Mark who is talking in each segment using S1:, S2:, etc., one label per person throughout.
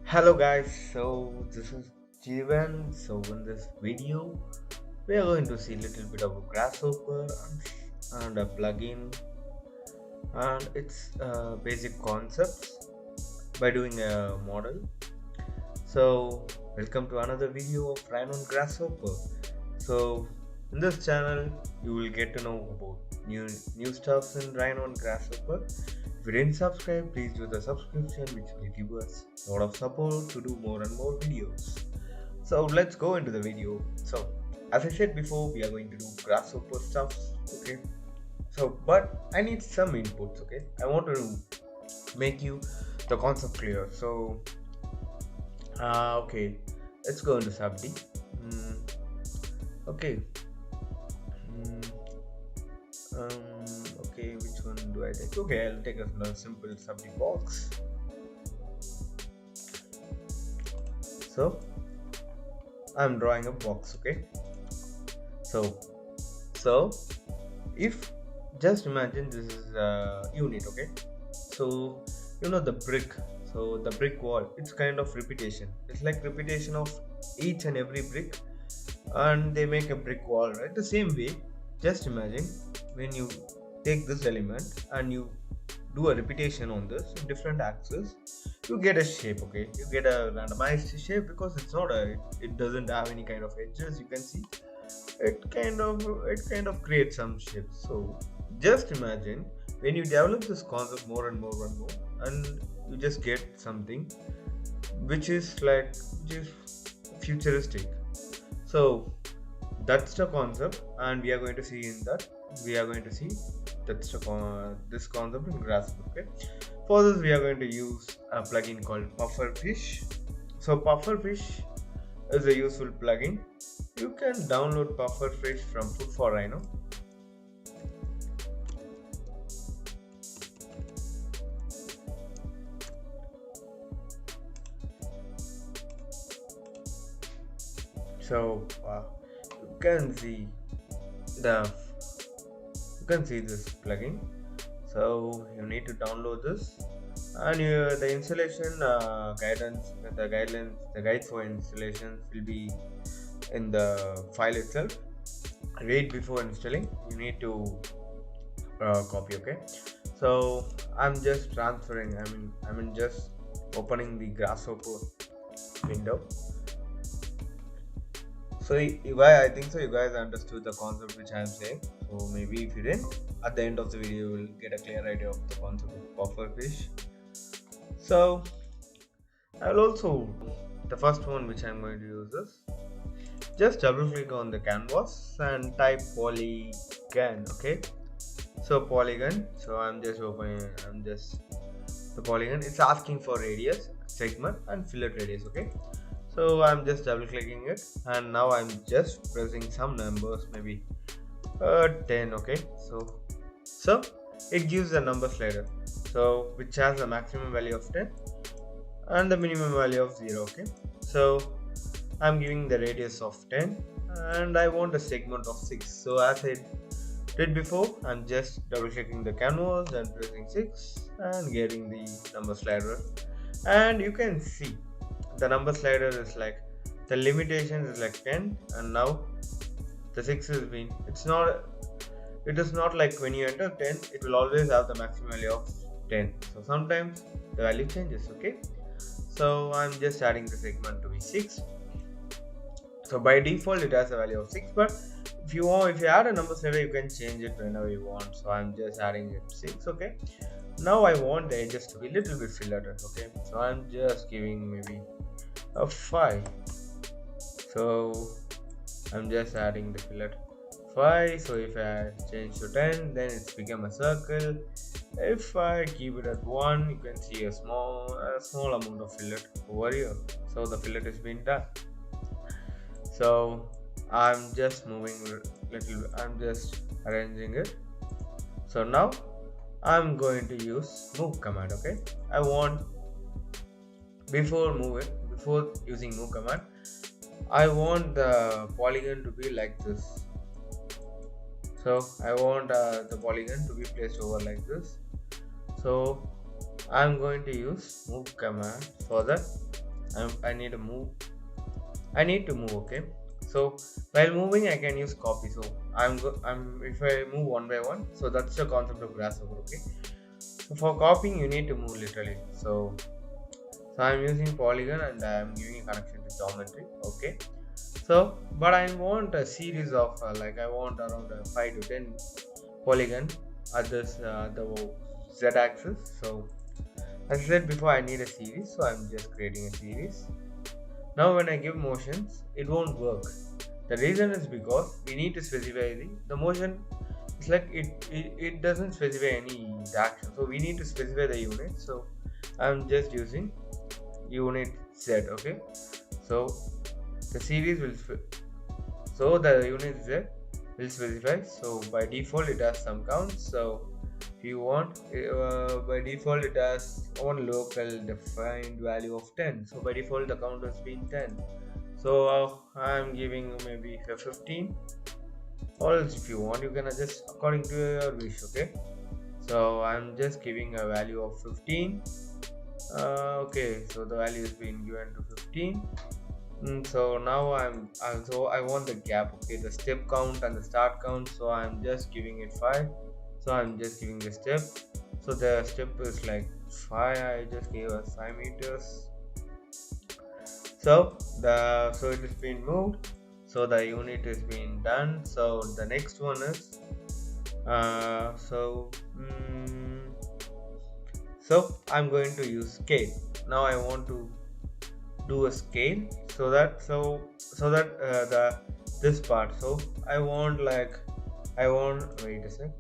S1: Hello guys, so this is Jeevan. So in this video, we are going to see a little bit of a Grasshopper and a plugin and its basic concepts by doing a model. So welcome to another video of Rhino and Grasshopper. So in this channel, you will get to know about new stuffs in Rhino and Grasshopper. If you didn't subscribe, please do the subscription, which will give us a lot of support to do more and more videos. So let's go into the video. So as I said before, we are going to do Grasshopper stuff. Okay. So but I need some inputs. Okay. I want to make you the concept clear. So okay, let's go into Subdi. Okay. Mm, okay, which one do I take? Okay, I'll take a simple Subdi box. So I'm drawing a box. Okay. So if just imagine this is a unit. Okay. So you know the brick. So the brick wall. It's kind of repetition. It's like repetition of each and every brick, and they make a brick wall, right? The same way, just imagine when you take this element and you do a repetition on this in different axes, you get a shape. Okay, you get a randomized shape because it's not it doesn't have any kind of edges. You can see it kind of creates some shapes. So just imagine when you develop this concept more and more and more, and you just get something which is futuristic. So that's the concept, and we are going to see in that we are going to see that's this concept in Grasshopper. Okay, for this we are going to use a plugin called Pufferfish. So Pufferfish is a useful plugin. You can download Pufferfish from Food for Rhino. So you can see the you can see this plugin. So you need to download this, and the installation the guide for installation will be in the file itself. Right before installing, you need to copy. Okay, so I'm just transferring. I mean just opening the Grasshopper window. So I think so you guys understood the concept which I am saying. So maybe if you didn't, at the end of the video you will get a clear idea of the concept of pufferfish. So I will also, the first one which I am going to use is just double click on the canvas and type Polygon. Okay, so Polygon. So I'm just the Polygon. It's asking for radius, segment, and fillet radius. Okay, so I'm just double clicking it, and now I'm just pressing some numbers, maybe 10. Okay, so it gives a number slider, so which has a maximum value of 10 and the minimum value of 0. Okay, so I'm giving the radius of 10 and I want a segment of 6. So as I did before, I'm just double clicking the canvas and pressing 6 and getting the number slider, and you can see the number slider is like the limitation is like 10, and now the 6 is being it is not like when you enter 10 it will always have the maximum value of 10. So sometimes the value changes. Okay, so I'm just adding the segment to be 6. So by default it has a value of 6, but if you add a number slider, you can change it whenever you want. So I'm just adding it 6. Okay, now I want the edges to be a little bit filleted. Okay, so I'm just giving maybe a 5. So I'm just adding the fillet 5. So if I change to 10, then it's become a circle. If I keep it at 1, you can see a small amount of fillet over here. So the fillet is being done. So I'm just I'm just arranging it. So now I'm going to use move command. Okay, I want before using move command, I want the polygon to be like this. So I want the polygon to be placed over like this. So I'm going to use move command for that. I need to move. Okay. So while moving, I can use copy. So I'm if I move one by one, so that's the concept of Grasshopper. Okay. So for copying, you need to move literally. So I'm using Polygon and I'm giving a connection to geometry. Okay. So, but I want a series of I want around 5 to 10 polygon at this the z-axis. So as I said before, I need a series, so I'm just creating a series. Now when I give motions, it won't work. The reason is because we need to specify the motion. It's like it doesn't specify any action, so we need to specify the unit. So I'm just using unit z. Okay, so the series will so the unit z will specify. So by default it has some count. So if you want, by default it has one local defined value of 10. So by default the count has been 10. So I'm giving maybe a 15, or else if you want you can adjust according to your wish. Okay, so I'm just giving a value of 15. Okay, so the value is being given to 15. So now I want the gap. Okay, the step count and the start count. So I'm just giving it 5. So I'm just giving the step. So the step is like 5. I just gave us 5 meters. So it is being moved. So the unit is being done. So the next one is so I'm going to use scale. Now I want to do a scale so that the this part. So I want wait a sec.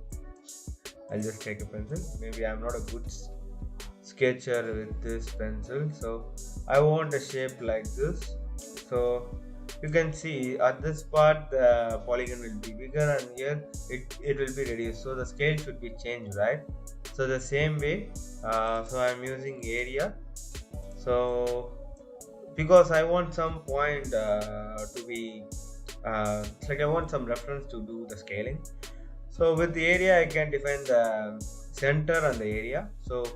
S1: I'll just take a pencil. Maybe I'm not a good sketcher with this pencil. So I want a shape like this. So you can see at this part the polygon will be bigger, and here it will be reduced. So the scale should be changed, right? So the same way, so I'm using area. So because I want some point to be I want some reference to do the scaling. So with the area I can define the center and the area. So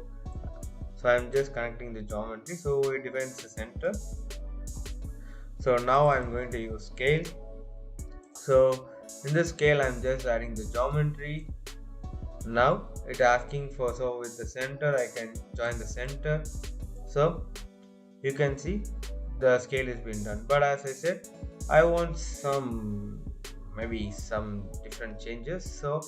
S1: I'm just connecting the geometry, so it defines the center. So now I'm going to use scale. So in this scale I'm just adding the geometry. Now it asking for, so with the center I can join the center. So you can see the scale is being done, but as I said, I want maybe some different changes. So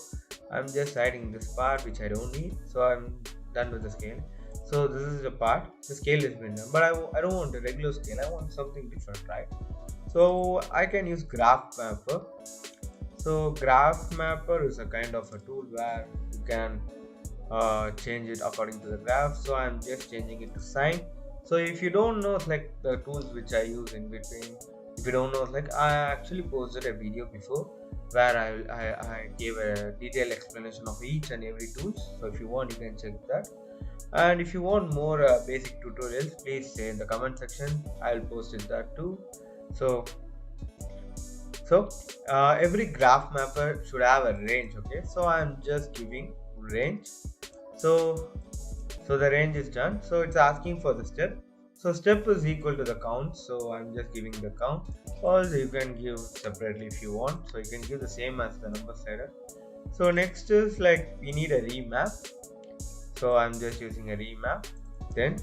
S1: I'm just adding this part which I don't need. So I'm done with the scale. So this is the part, the scale is being done, but I don't want a regular scale. I want something different, right? So I can use GraphMapper. So GraphMapper is a kind of a tool where you can change it according to the graph. So I'm just changing it to sine. So if you don't know the tools which I use in between, if you don't know, I actually posted a video before where I gave a detailed explanation of each and every tool. So if you want, you can check that. And if you want more basic tutorials, please say in the comment section. I'll post it that too. So every graph mapper should have a range. Okay, so I'm just giving range. So the range is done. So it's asking for the step. So step is equal to the count. So I'm just giving the count. Also you can give separately if you want. So you can give the same as the number slider. So next is we need a remap. So I'm just using a remap. Then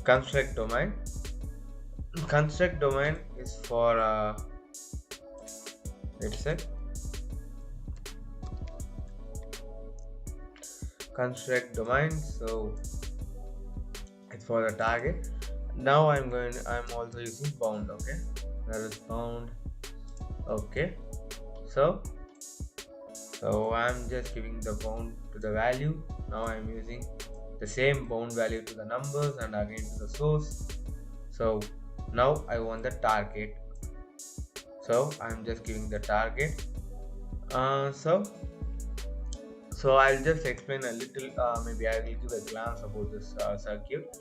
S1: construct domain. Construct domain is for let's say construct domain. So it's for the target. Now I'm also using bound. Okay, that is bound. Okay, so I'm just giving the bound to the value. Now I'm using the same bound value to the numbers and again to the source. So now I want the target. So I'm just giving the target. So I'll just explain a little. Maybe I will give a glance about this circuit.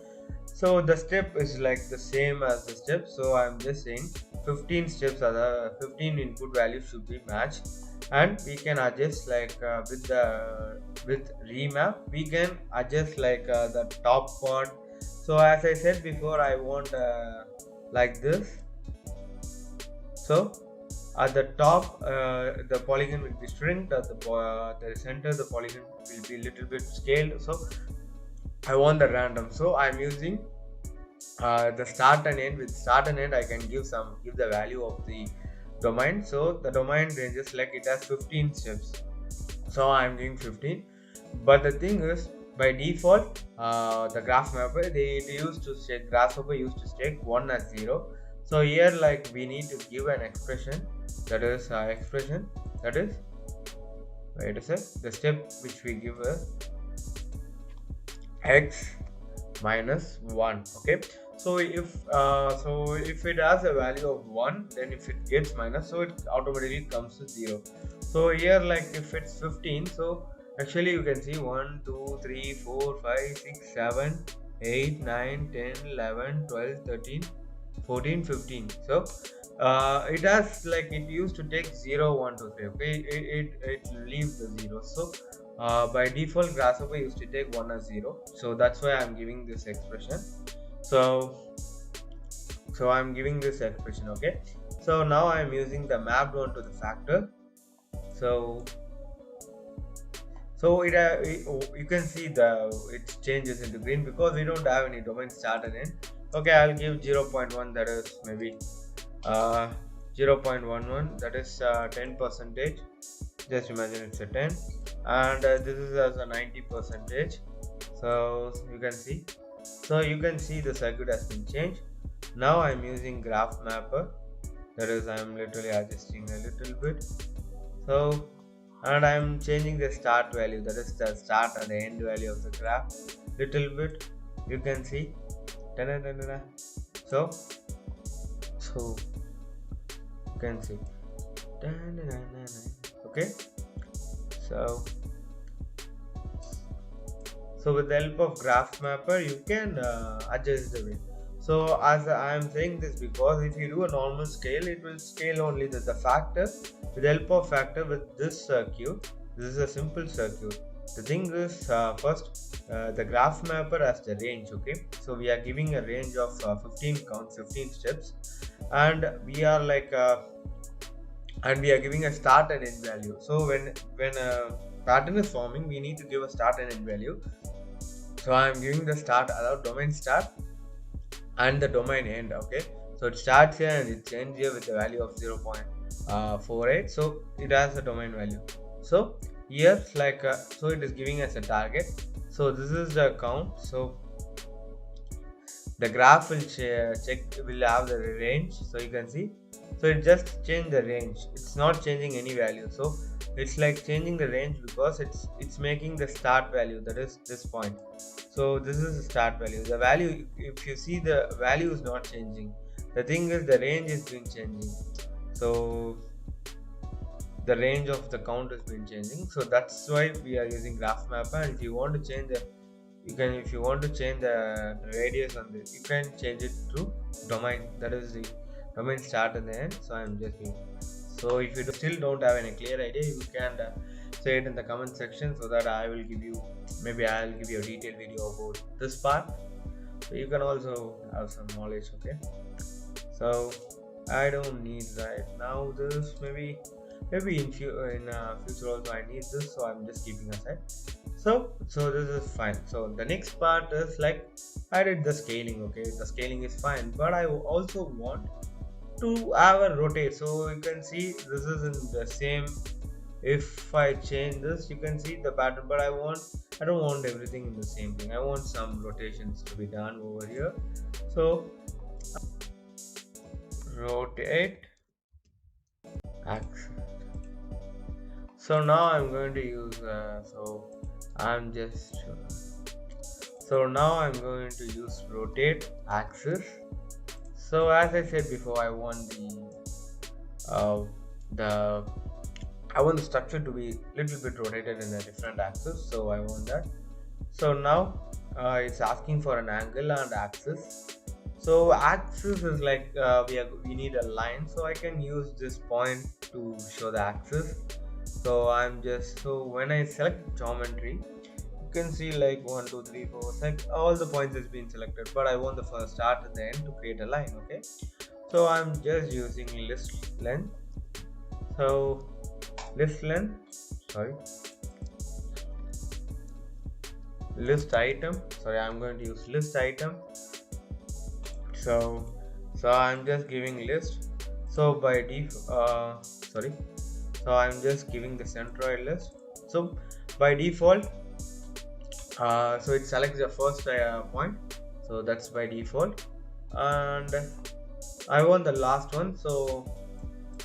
S1: So the step is the same as the step. So I'm just saying 15 steps are the 15 input values should be matched, and we can adjust with remap we can adjust the top part So as I said before, I want like this. So at the top, the polygon will be shrinked. At the center, the polygon will be a little bit scaled. So I want the random. So I'm using the start and end. With start and end, I can give the value of the domain. So the domain ranges like it has 15 steps. So I'm giving 15. But the thing is, by default, the GraphMapper they used to check Grasshopper used to check 1 as 0. So here, like, we need to give an expression, that is wait a sec, the step which we give is x minus 1. Okay, so if it has a value of 1, then if it gets minus, so it automatically comes to 0. So here, like, if it's 15, so actually you can see 1 2 3 4 5 6 7 8 9 10 11 12 13 14 15. So it has, like, it used to take 0 1 2 3. Okay, it leaves the 0. So by default, Grasshopper used to take 1 as 0. So that's why I'm giving this expression. So I'm giving this expression. Okay, so now I'm using the mapped one to the factor. So you can see it changes into green because we don't have any domain start and end. Okay, I'll give 0.1, that is maybe 0.11, that is 10%. Just imagine it's a 10, and this is as a 90%. So you can see the circuit has been changed. Now I'm using GraphMapper, that is I'm literally adjusting a little bit. So, and I'm changing the start value, that is the start and the end value of the graph little bit. You can see so you can see okay. So with the help of GraphMapper you can adjust the width. So as I am saying this because if you do a normal scale, it will scale only the factor. With the help of factor, with this circuit, this is a simple circuit. The thing is, first the GraphMapper has the range. Okay, so we are giving a range of 15 steps, and we are like and we are giving a start and end value. So when a pattern is forming, we need to give a start and end value. So I am giving the start, domain start, and the domain end. Okay, so it starts here and it ends here with a value of 0.48. So it has a domain value. So here, like, so it is giving us a target. So this is the count. So the graph will will have the range. So you can see, so it just changed the range. It's not changing any value. So it's like changing the range because it's making the start value, that is this point. So this is the start value. The value, if you see, the value is not changing. The thing is, the range is been changing. So the range of the count has been changing. So that's why we are using GraphMapper. And if you want to change if you want to change the radius on this, you can change it to domain. That is the domain start and the end. So I'm just doing. So if you still don't have any clear idea, you can say it in the comment section, so that I will give you, maybe I'll give you a detailed video about this part, so you can also have some knowledge. Okay, so I don't need right now this. Maybe in future also I need this, so I'm just keeping aside. So this is fine. So the next part is, like, I did the scaling. Okay, the scaling is fine, but I also want to have a rotate. So you can see this is in the same. If I change this, you can see the pattern, but I don't want everything in the same thing. I want some rotations to be done over here. So rotate axis. So now I'm going to use now I'm going to use rotate axis. So as I said before, I want I want the structure to be little bit rotated in a different axis. So I want that. So now it's asking for an angle and axis. So axis is like we need a line. So I can use this point to show the axis. So when I select geometry, you can see like 1 2 3 4 6 all the points has been selected, but I want the first start and the end to create a line. Okay, so I'm just using list length. So list length, sorry, list item, sorry, I'm going to use list item. So I'm just giving list. So by default, sorry, so I'm just giving the centroid list. So by default, so it selects the first point, so that's by default, and I want the last one, so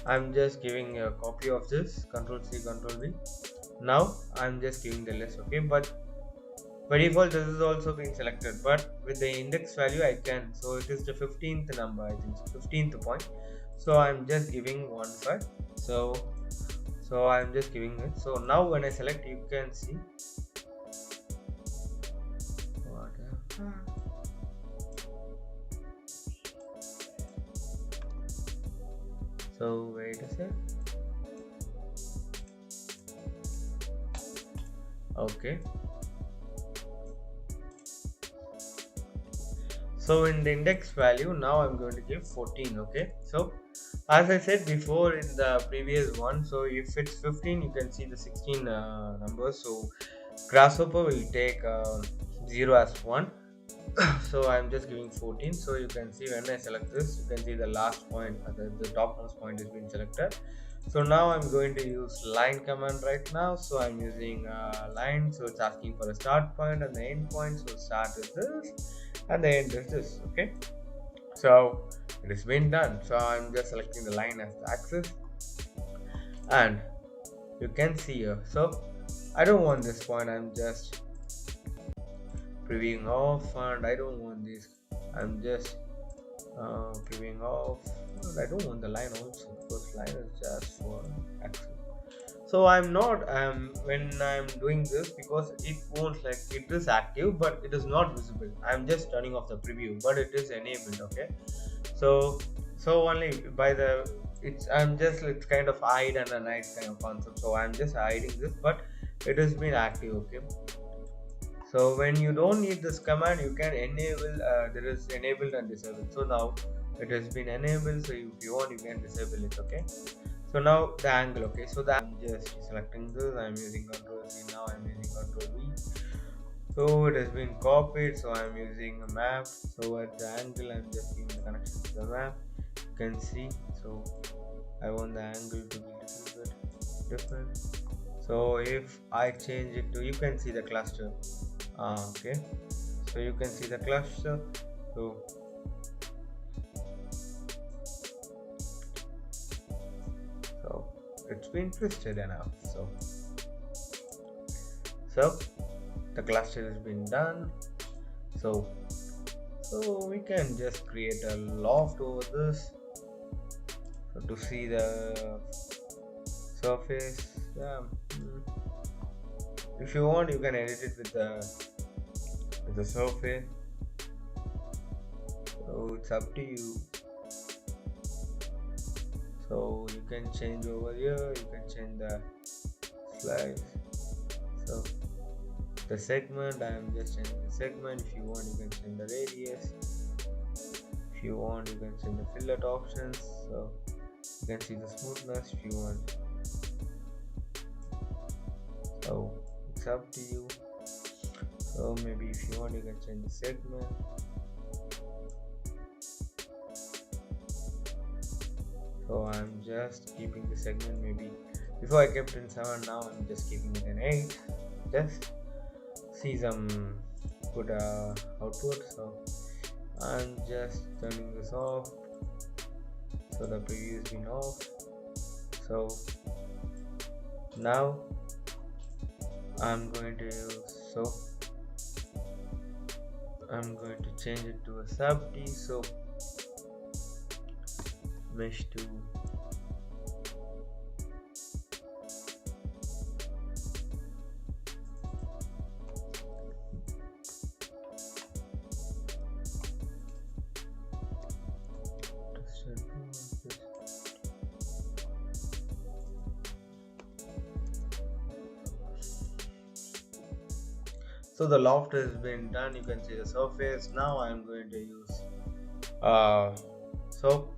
S1: I'm just giving a copy of this, Control C Control V. Now I'm just giving the list. Okay, but by default this is also being selected, but with the index value I can, so it is the 15th number, I think so, 15th point, so I'm just giving 1 5. So I'm just giving it. So now when I select, you can see what so wait a sec. Okay, so in the index value now I'm going to give 14. Okay, so as I said before in the previous one, so if it's 15 you can see the 16 numbers, so Grasshopper will take 0 as 1. So I'm just giving 14. So you can see when I select this, you can see the last point, the topmost point is being selected. So now I'm going to use line command right now. So I'm using line, so it's asking for a start point and the end point. So start is this and the end is this. Okay, so it has been done. So I'm just selecting the line as the axis, and you can see here, so I don't want this point, I'm just previewing off, and I don't want this, I'm just previewing off, and I don't want the line also, because line is just for axis. So I'm not when I'm doing this, because it won't, like, it is active but it is not visible. I'm just turning off the preview, but it is enabled. Okay, so only by the it's kind of hide and a night kind of concept, so I'm just hiding this, but it has been active. Okay, so when you don't need this command, you can enable there is enabled and disabled. So now it has been enabled, so if you want you can disable it. Okay, so now the angle. Okay, so I'm just selecting this, I'm using Control C, now I'm using Control V. So it has been copied, so I'm using a map. So at the angle I'm just giving the connection to the map, you can see. So I want the angle to be a little bit different. So if I change it to, you can see the cluster. Okay, so you can see the cluster. So it's been twisted enough. So the cluster has been done. So we can just create a loft over this, so to see the surface. Yeah, if you want you can edit it with the surface, so it's up to you. So you can change over here, you can change the slice. So the segment, I am just changing the segment. If you want you can change the radius, if you want you can change the fillet options, so you can see the smoothness if you want. So it's up to you. So maybe if you want you can change the segment. So I'm just keeping the segment, maybe before I kept in 7, now I'm just keeping it in 8, just see some good output. So I'm just turning this off, so the preview has been off. So now I'm going to use, so I'm going to change it to a sub D. So mesh to So the loft has been done. You can see the surface. Now I'm going to use uh so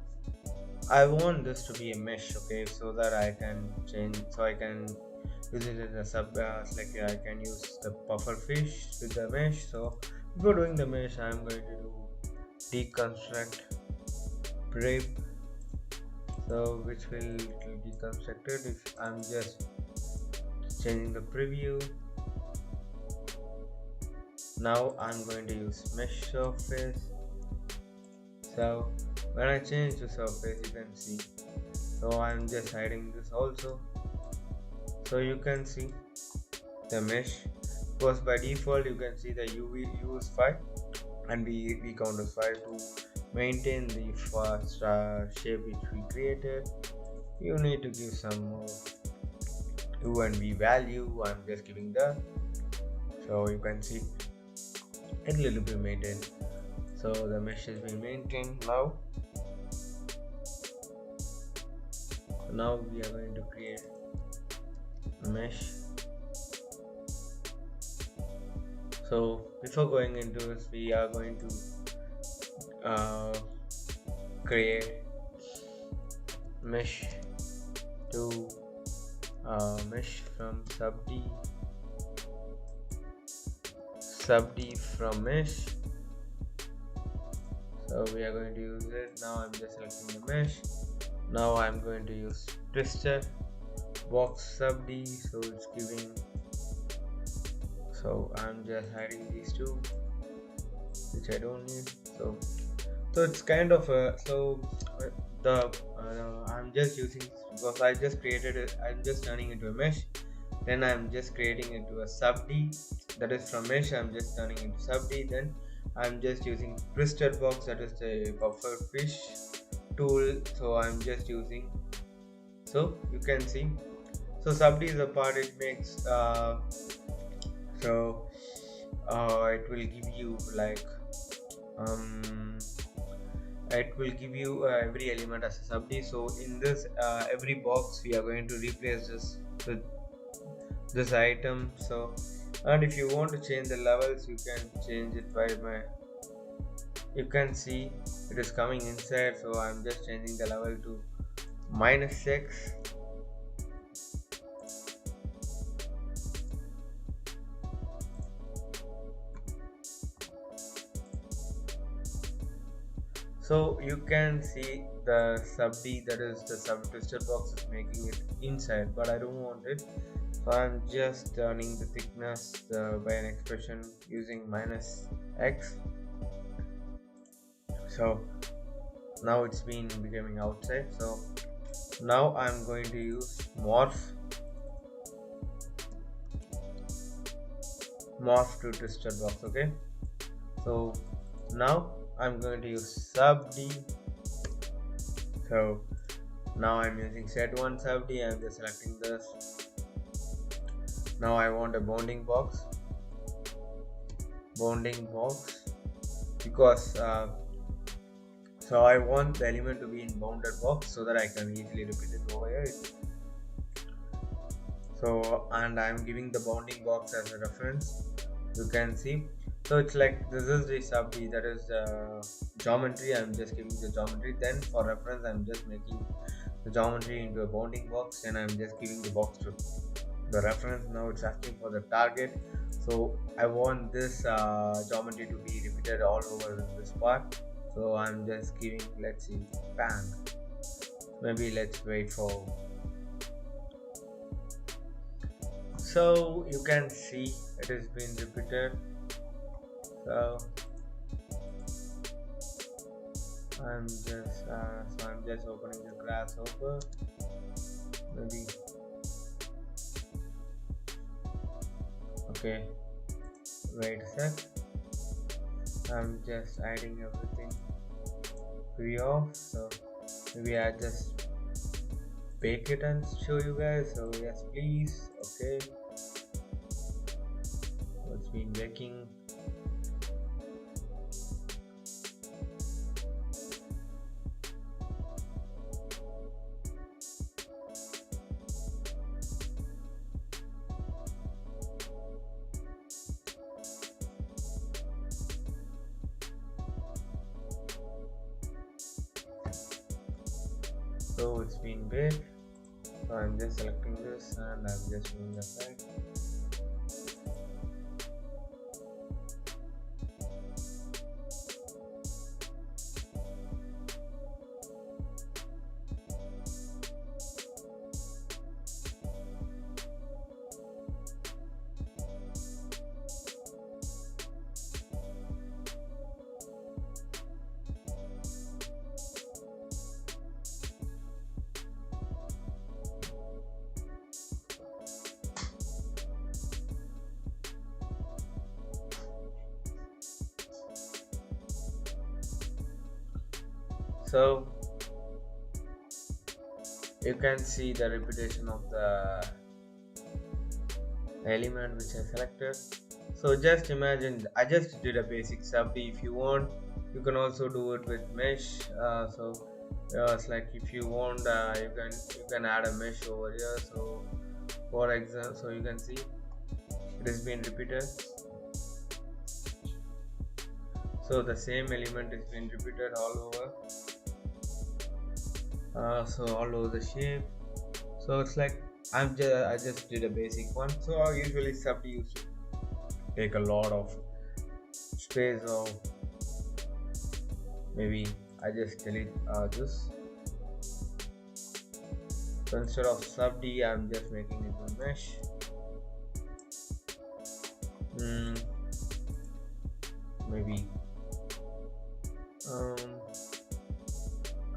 S1: I want this to be a mesh, okay, so that I can change, so I can use it as a sub like I can use the pufferfish with the mesh. So before doing the mesh, I'm going to do deconstruct break, so which will be constructed if I'm just changing the preview. Now I'm going to use mesh surface. So when I change the surface, you can see, so I'm just hiding this also, so you can see the mesh, because by default you can see the UV use 5 and we count as 5 to maintain the first shape which we created. You need to give some more U and V value. I'm just giving that, so you can see it will be maintained. So the mesh has been maintained. Now we are going to create a mesh. So before going into this, we are going to create mesh to mesh from sub D from mesh. So we are going to use it. Now I'm just selecting the mesh. Now I'm going to use Twisterbox sub D, so it's giving, so I'm just hiding these two which I don't need. So it's kind of a, I'm just using, because I just created it, I'm just turning into a mesh, then I'm just creating into a sub D, that is from mesh I'm just turning into sub D, then I'm just using Twisterbox, that is the Pufferfish tool, so I'm just using, so you can see, so sub D is the part it makes, it will give you like it will give you every element as a sub D. So in this every box we are going to replace this with this item. So, and if you want to change the levels, you can change it by you can see it is coming inside, so I'm just changing the level to -6. So you can see the sub D, that is the sub Twisterbox, is making it inside, but I don't want it, so I'm just turning the thickness by an expression using -x. So now it's been becoming outside. So now I'm going to use morph to Twisterbox. Okay, so now I'm going to use sub D. So now I'm using set1 sub D. I'm just selecting this. Now I want a bounding box because so I want the element to be in bounded box so that I can easily repeat it over here. So, and I'm giving the bounding box as a reference, you can see. So it's like this is the sub D, that is the geometry. I'm just giving the geometry, then for reference I'm just making the geometry into a bounding box, and I'm just giving the box to the reference. Now it's asking for the target, so I want this geometry to be repeated all over this part, so I'm just giving, let's see, bang. Maybe let's wait for, so you can see it has been repeated. So I'm just opening the Grasshopper. Maybe, okay, wait a sec, I'm just hiding everything pre-off, so maybe I just bake it and show you guys. So yes please. Okay, what's been baking. So it's been big. So I'm just selecting this and I'm just moving aside. So you can see the repetition of the element which I selected. So just imagine I just did a basic sub. If you want, you can also do it with mesh. It's like if you want, you can add a mesh over here. So for example, so you can see it has been repeated. So the same element is been repeated all over. So all over the shape. So it's like I just did a basic one. So usually sub used to take a lot of space, or maybe I just delete this. So instead of sub D, I'm just making it a mesh. Maybe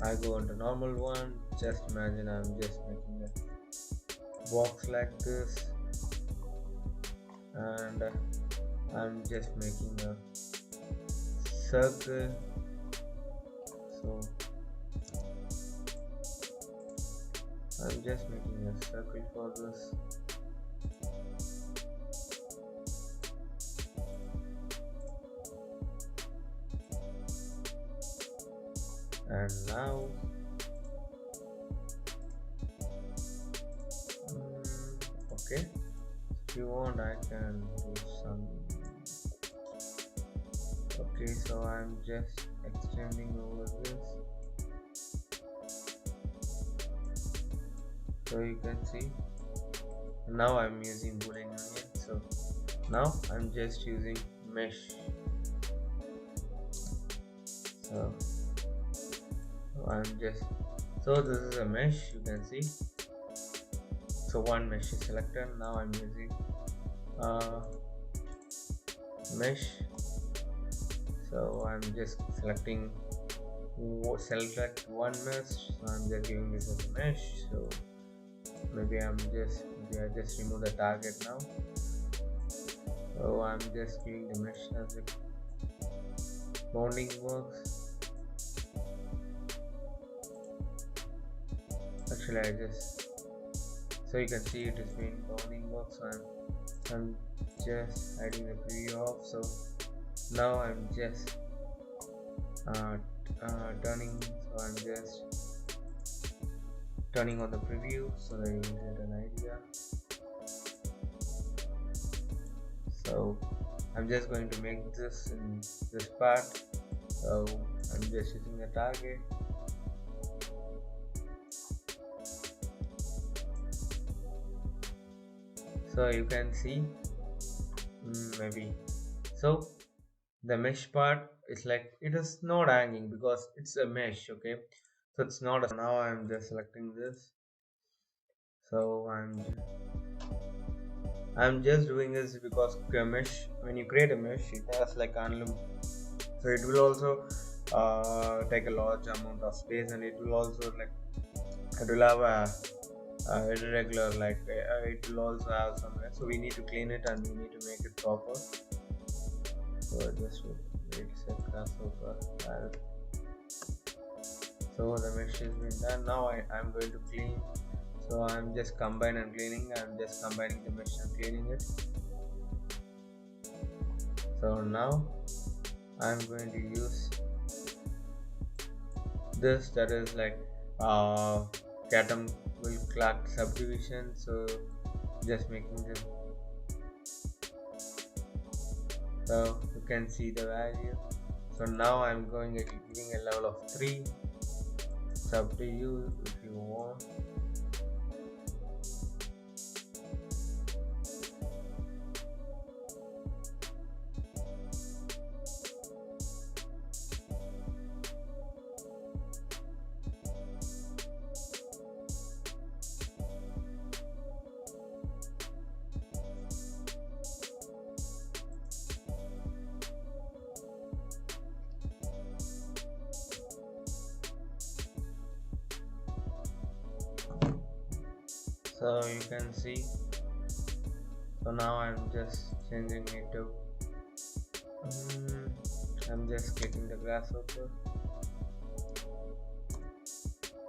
S1: I go on the normal one. Just imagine I'm just making a box like this, and I'm just making a circle. So I'm just making a circle for this. And now okay, if you want I can do some. Okay, so I'm just extending over this, so you can see now I'm using boolean union. So now I'm just using mesh. So this is a mesh, you can see. So one mesh is selected. Now I'm using mesh. So I'm just select one mesh. So I'm just giving this as a mesh. So maybe I just remove the target now. So I'm just giving the mesh as a bounding box. Actually so you can see it is being bounding box. So I'm just hiding the preview off. So now I'm just turning. So I'm just turning on the preview so that you will get an idea. So I'm just going to make this in this part. So I'm just using the target. So you can see maybe so the mesh part is like it is not hanging because it's a mesh. Okay, so it's not now I'm just selecting this. So I'm just doing this because a mesh, when you create a mesh, it has like unlimited, so it will also take a large amount of space, and it will also like it will have a irregular, like it will also have some, so we need to clean it and we need to make it proper. So just wait a sec. Grasshopper. So the mesh has been done. Now I'm going to clean. So I'm just combining and cleaning. I'm just combining the mesh and cleaning it. So now I'm going to use this, that is like Catum will clock subdivision. So just making them, so you can see the value. So now I'm giving a level of 3. It's up to you if you want. So you can see, so now I'm just changing it to I'm just clicking the grasshopper.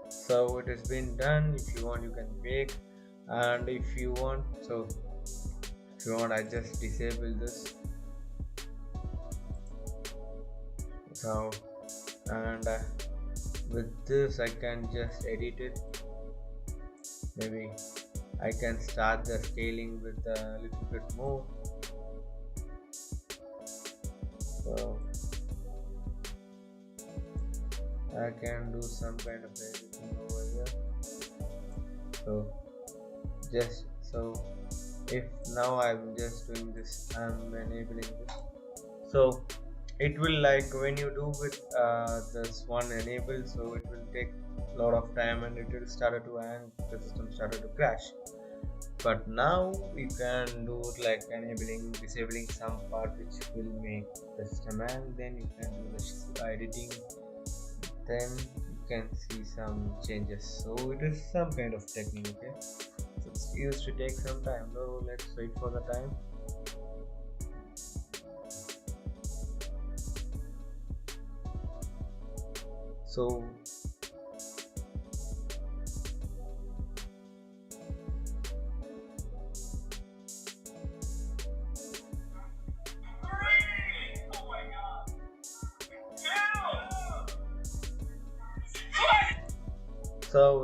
S1: So it has been done. If you want, you can bake, and if you want, I just disable this. So and with this I can just edit it. Maybe I can start the scaling with a little bit more. So I can do some kind of editing over here. So if now I'm just doing this, I'm enabling this. So it will, like when you do with this one enabled, so it will take a lot of time and it will start to hang, the system started to crash. But now you can do it like disabling some part which will make the system hang, then you can do the editing, then you can see some changes. So it is some kind of technique, okay? So it's used to take some time, so let's wait for the time. So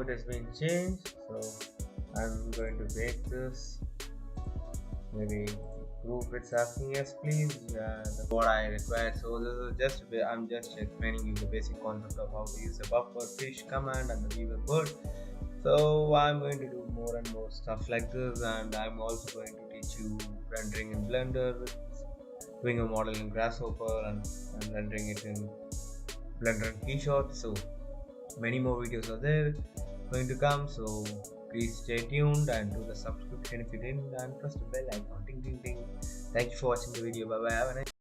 S1: it has been changed. So I'm going to bake this. Maybe group it's asking us, please, what I require. So this is I'm just explaining you the basic concept of how to use the Pufferfish command and the Weaver bird. So I'm going to do more and more stuff like this, and I'm also going to teach you rendering in Blender, doing a model in Grasshopper, and rendering it in Blender and Keyshot. So many more videos are there going to come, so please stay tuned and do the subscription if you didn't, and press the bell icon. Ding ding ding. Thank you for watching the video. Bye bye. Have a nice